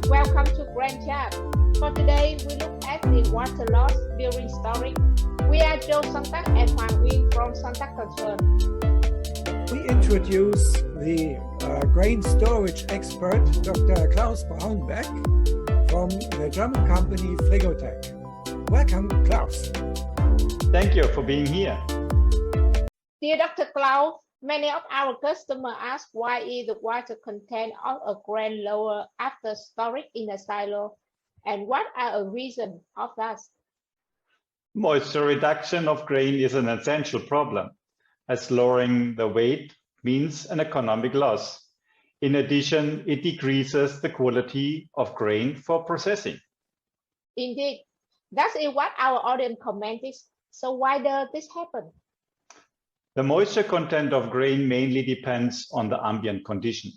Welcome to Grainchat. For today, we look at the water loss during storage. We are Joe Santak and Hoàng Uyên from Santak Concern. We introduce the grain storage expert, Dr. Claus Braunbeck, from the German company FrigorTec. Welcome, Klaus. Thank you for being here. Dear Dr. Klaus, many of our customers ask why is the water content of a grain lower after storage in a silo, and what are the reasons of that? Moisture reduction of grain is an essential problem, as lowering the weight means an economic loss. In addition, it decreases the quality of grain for processing. Indeed, that is what our audience commented. So why does this happen? The moisture content of grain mainly depends on the ambient condition.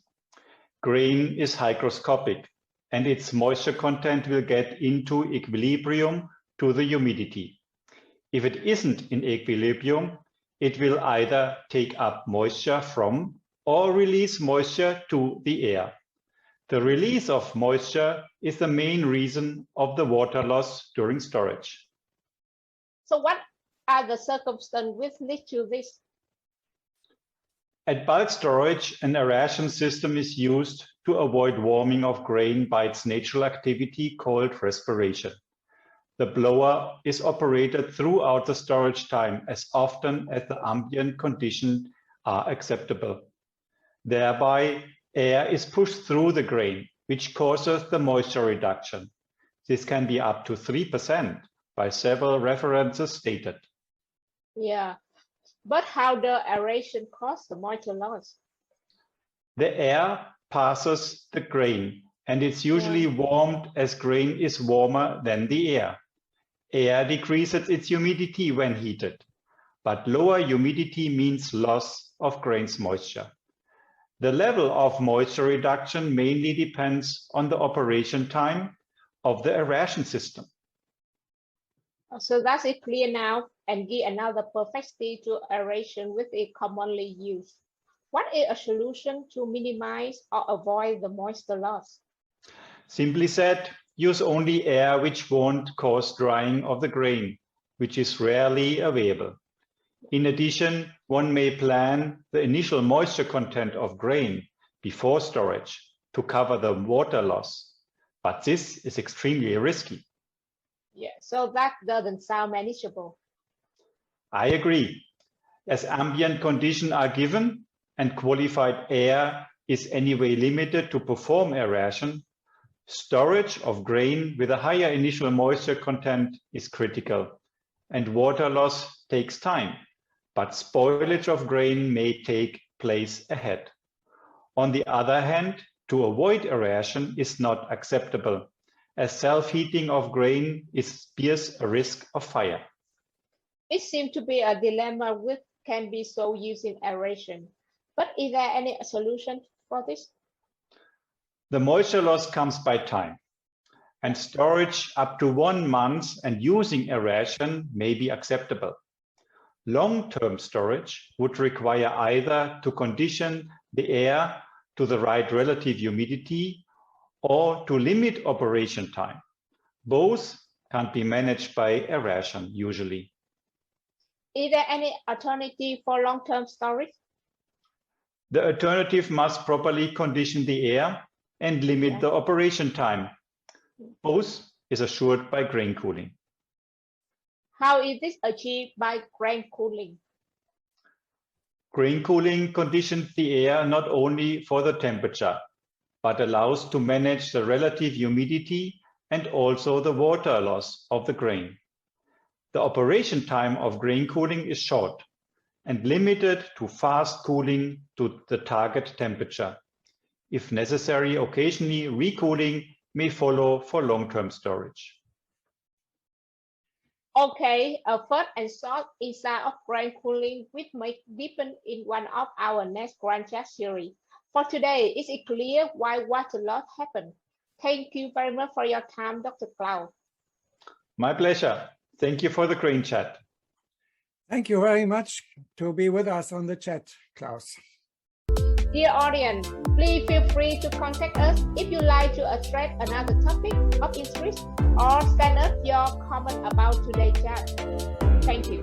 Grain is hygroscopic, and its moisture content will get into equilibrium to the humidity. If it isn't in equilibrium, it will either take up moisture from or release moisture to the air. The release of moisture is the main reason of the water loss during storage. So what are the circumstances which lead to this? At bulk storage, an aeration system is used to avoid warming of grain by its natural activity called respiration. The blower is operated throughout the storage time as often as the ambient conditions are acceptable. Thereby, air is pushed through the grain, which causes the moisture reduction. This can be up to 3% by several references stated. Yeah, but how does aeration cause the moisture loss? The air passes the grain, and it's usually warmed as grain is warmer than the air. Air decreases its humidity when heated, but lower humidity means loss of grain's moisture. The level of moisture reduction mainly depends on the operation time of the aeration system. So that's it clear now, and give another perspective to aeration which is commonly used. What is a solution to minimize or avoid the moisture loss? Simply said, use only air which won't cause drying of the grain, which is rarely available. In addition, one may plan the initial moisture content of grain before storage to cover the water loss, but this is extremely risky. Yeah, so that doesn't sound manageable. I agree. As ambient conditions are given and qualified air is anyway limited to perform aeration, storage of grain with a higher initial moisture content is critical, and water loss takes time, but spoilage of grain may take place ahead. On the other hand, to avoid aeration is not acceptable, as self-heating of grain bears a risk of fire. It seems to be a dilemma which can be solved using aeration. But is there any solution for this? The moisture loss comes by time, and storage up to 1 month and using aeration may be acceptable. Long-term storage would require either to condition the air to the right relative humidity or to limit operation time. Both can't be managed by aeration usually. Is there any alternative for long-term storage? The alternative must properly condition the air and limit the operation time. Both is assured by grain cooling. How is this achieved by grain cooling? Grain cooling conditions the air not only for the temperature, but allows to manage the relative humidity and also the water loss of the grain. The operation time of grain cooling is short and limited to fast cooling to the target temperature. If necessary, occasionally recooling may follow for long-term storage. Okay, a first and short insight of grain cooling which may deepen in one of our next Grainchat series. For today, is it clear why water loss happens? Thank you very much for your time, Dr. Klaus. My pleasure. Thank you for the Grainchat. Thank you very much to be with us on the chat, Klaus. Dear audience, please feel free to contact us if you like to address another topic of interest or send us your comment about today's chat. Thank you.